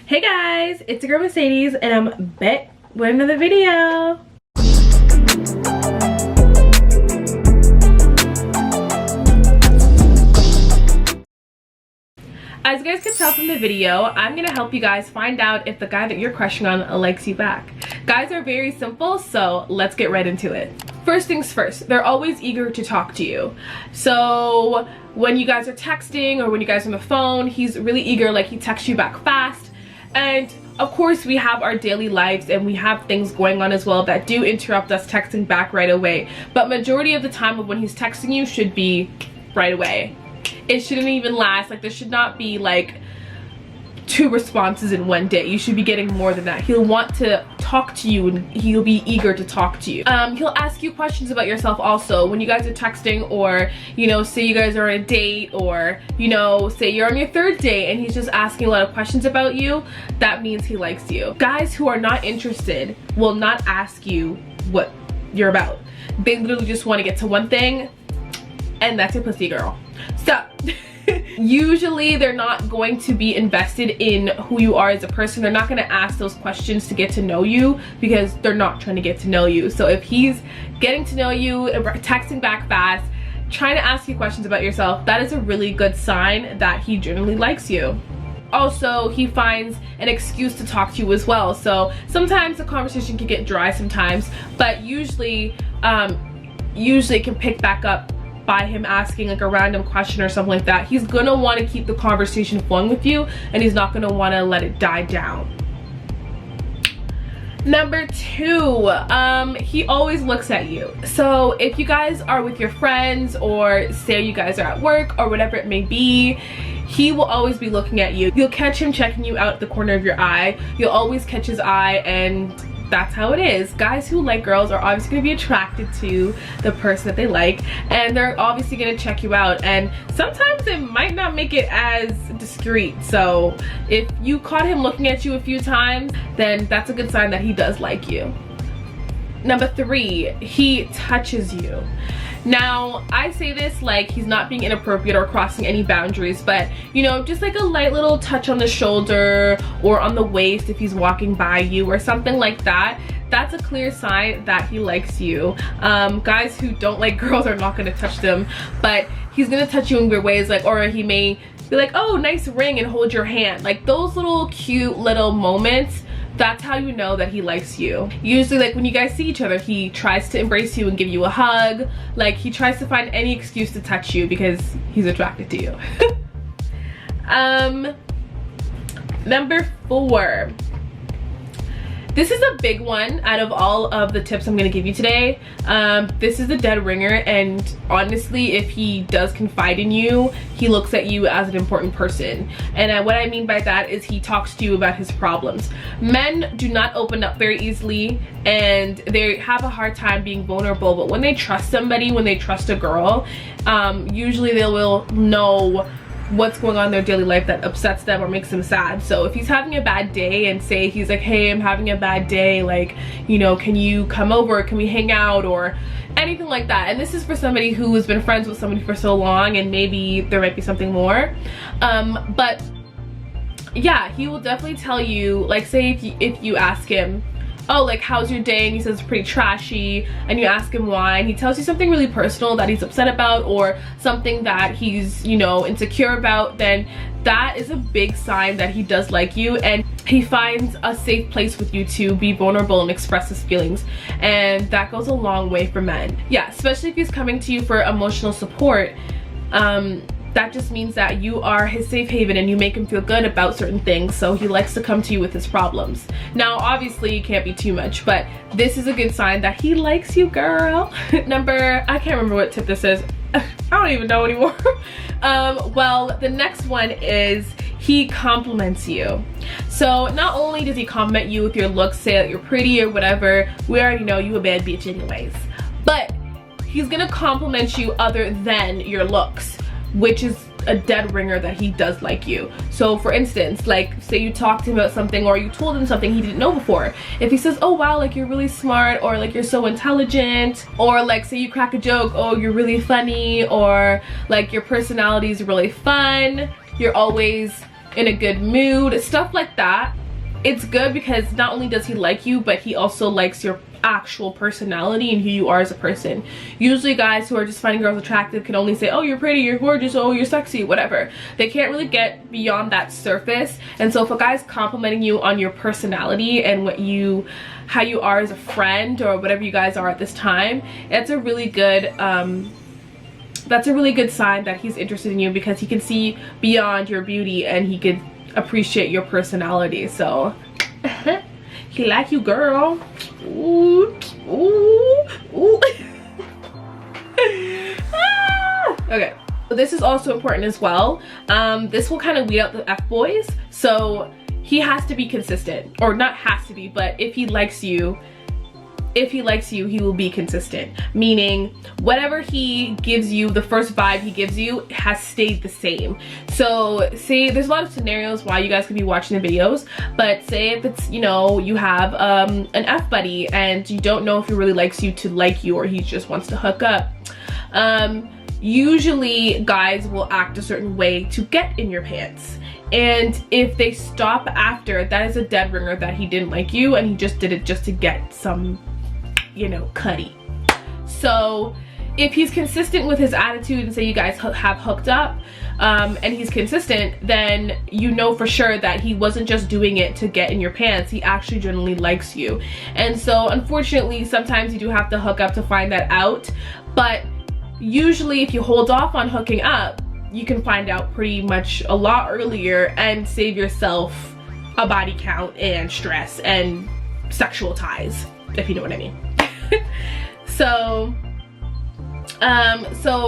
Hey guys, it's your girl Mercedes and I'm back with another video. As you guys can tell from the video, I'm gonna help you guys find out if the guy that you're crushing on likes you back. Guys are very simple, so let's get right into it. First things first, they're always eager to talk to you. So when you guys are texting or when you guys are on the phone, he's really eager, like he texts you back fast. And of course we have our daily lives and we have things going on as well that do interrupt us texting back right away. But majority of the time of when he's texting you should be right away. It shouldn't even last, like there should not be like 2 responses in one day. You should be getting more than that. He'll want to talk to you and he'll be eager to talk to you. He'll ask you questions about yourself also when you guys are texting, or you know, say you guys are on a date, or you know, say you're on your 3rd date and he's just asking a lot of questions about you. That means he likes you. Guys who are not interested will not ask you what you're about. They literally just want to get to one thing, and that's your pussy, girl. So usually they're not going to be invested in who you are as a person. They're not going to ask those questions to get to know you because they're not trying to get to know you. So if he's getting to know you, texting back fast, trying to ask you questions about yourself, that is a really good sign that he generally likes you. Also, he finds an excuse to talk to you as well. So sometimes the conversation can get dry sometimes, but usually it can pick back up by him asking like a random question or something like that. He's gonna want to keep the conversation flowing with you and he's not gonna want to let it die down. Number 2, he always looks at you. So if you guys are with your friends, or say you guys are at work or whatever it may be, he will always be looking at you. You'll catch him checking you out the corner of your eye. You'll always catch his eye, and that's how it is. Guys who like girls are obviously going to be attracted to the person that they like, and they're obviously going to check you out, and sometimes it might not make it as discreet. So if you caught him looking at you a few times, then that's a good sign that he does like you. Number 3, he touches you. Now, I say this like he's not being inappropriate or crossing any boundaries, but you know, just like a light little touch on the shoulder or on the waist if he's walking by you or something like that, that's a clear sign that he likes you. Guys who don't like girls are not going to touch them, but he's going to touch you in weird ways, like, or he may be like, oh, nice ring, and hold your hand. Like those little cute little moments, that's how you know that he likes you. Usually, like when you guys see each other, he tries to embrace you and give you a hug. Like he tries to find any excuse to touch you because he's attracted to you. Number 4. This is a big one out of all of the tips I'm gonna give you today. This is a dead ringer, and honestly, if he does confide in you, he looks at you as an important person. And what I mean by that is he talks to you about his problems. Men do not open up very easily, and they have a hard time being vulnerable, but when they trust somebody, when they trust a girl, usually they will know what's going on in their daily life that upsets them or makes them sad. So if he's having a bad day and say he's like, hey, I'm having a bad day, like, you know, can you come over, can we hang out, or anything like that. And this is for somebody who has been friends with somebody for so long and maybe there might be something more, but yeah, he will definitely tell you, like say if you ask him, oh, like how's your day, and he says it's pretty trashy, and you ask him why, and he tells you something really personal that he's upset about or something that he's, you know, insecure about, then that is a big sign that he does like you and he finds a safe place with you to be vulnerable and express his feelings, and that goes a long way for men. Yeah, especially if he's coming to you for emotional support. That just means that you are his safe haven and you make him feel good about certain things, so he likes to come to you with his problems. Now obviously it can't be too much, but this is a good sign that he likes you, girl. I can't remember what tip this is. I don't even know anymore. Well, the next one is he compliments you. So not only does he compliment you with your looks, say that you're pretty or whatever, we already know you a bad bitch anyways, but he's gonna compliment you other than your looks, which is a dead ringer that he does like you. So for instance, like say you talked to him about something or you told him something he didn't know before. If he says, oh wow, like you're really smart, or like you're so intelligent, or like say you crack a joke, oh you're really funny, or like your personality is really fun, you're always in a good mood, stuff like that. It's good because not only does he like you, but he also likes your actual personality and who you are as a person. Usually guys who are just finding girls attractive can only say, oh, you're pretty, you're gorgeous, oh, you're sexy, whatever. They can't really get beyond that surface. And so if a guy's complimenting you on your personality and how you are as a friend or whatever you guys are at this time, that's a really good sign that he's interested in you, because he can see beyond your beauty and he could appreciate your personality. So he like you, girl. Ooh, ooh, ooh. Okay, so this is also important as well. This will kind of weed out the F-boys. So he has to be consistent, or not has to be, but if he likes you, he will be consistent. Meaning whatever he gives you, the first vibe he gives you has stayed the same. So say there's a lot of scenarios why you guys could be watching the videos, but say if it's, you know, you have an F buddy and you don't know if he really likes you to like you, or he just wants to hook up. Usually guys will act a certain way to get in your pants. And if they stop after, that is a dead ringer that he didn't like you and he just did it just to get some, you know, cutty. So if he's consistent with his attitude and say you guys have hooked up, and he's consistent, then you know for sure that he wasn't just doing it to get in your pants. He actually genuinely likes you. And so unfortunately sometimes you do have to hook up to find that out, but usually if you hold off on hooking up, you can find out pretty much a lot earlier and save yourself a body count and stress and sexual ties, if you know what I mean. So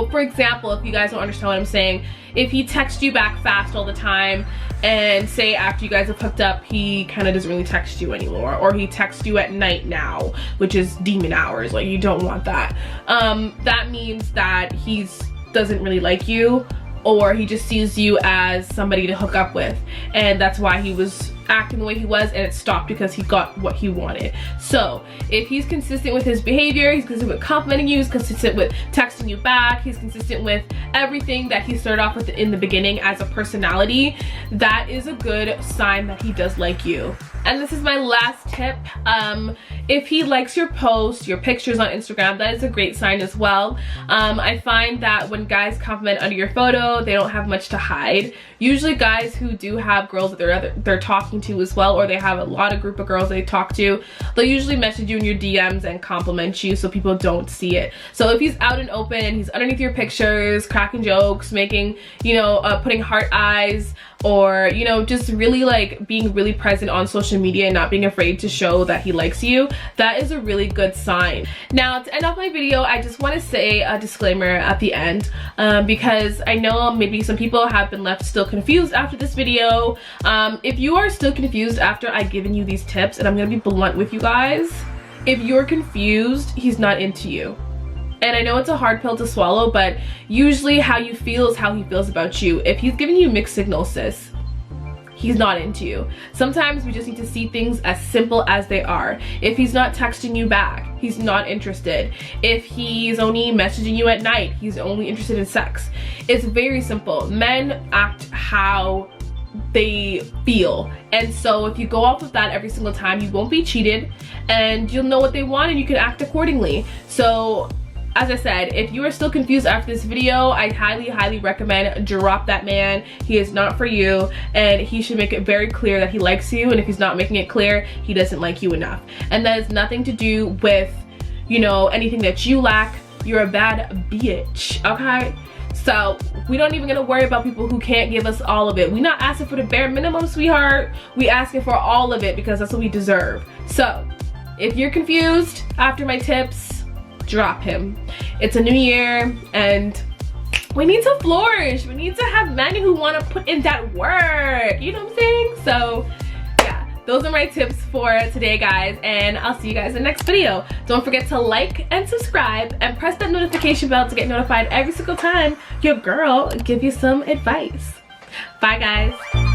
for example, if you guys don't understand what I'm saying, if he texts you back fast all the time, and say after you guys have hooked up he kind of doesn't really text you anymore, or he texts you at night now, which is demon hours, like you don't want that, that means that he doesn't really like you, or he just sees you as somebody to hook up with, and that's why he was acting the way he was, and it stopped because he got what he wanted. So if he's consistent with his behavior, he's consistent with complimenting you, he's consistent with texting you back, he's consistent with everything that he started off with in the beginning as a personality, that is a good sign that he does like you. And this is my last tip. If he likes your posts, your pictures on Instagram, that is a great sign as well. I find that when guys compliment under your photo, they don't have much to hide. Usually guys who do have girls that they're talking to as well, or they have a lot of group of girls they talk to, they'll usually message you in your DMs and compliment you so people don't see it. So if he's out and open and he's underneath your pictures, cracking jokes, making, you know, putting heart eyes, or, you know, just really like being really present on social media and not being afraid to show that he likes you, that is a really good sign. Now to end off my video, I just want to say a disclaimer at the end, because I know maybe some people have been left still confused after this video. If you are still confused after I've given you these tips, and I'm gonna be blunt with you guys, if you're confused, he's not into you. And I know it's a hard pill to swallow, but usually how you feel is how he feels about you. If he's giving you mixed signals, sis, he's not into you. Sometimes we just need to see things as simple as they are. If he's not texting you back, he's not interested. If he's only messaging you at night, he's only interested in sex. It's very simple. Men act how they feel, and so if you go off of that every single time, you won't be cheated and you'll know what they want and you can act accordingly. So as I said, if you are still confused after this video, I highly recommend drop that man. He is not for you, and he should make it very clear that he likes you, and if he's not making it clear, he doesn't like you enough. And that has nothing to do with, you know, anything that you lack. You're a bad bitch, okay? So we don't even gonna worry about people who can't give us all of it. We're not asking for the bare minimum, sweetheart. We asking for all of it because that's what we deserve. So if you're confused after my tips, drop him. It's a new year and we need to flourish. We need to have men who want to put in that work. You know what I'm saying? So yeah, those are my tips for today, guys, and I'll see you guys in the next video. Don't forget to like and subscribe and press that notification bell to get notified every single time your girl give you some advice. Bye, guys.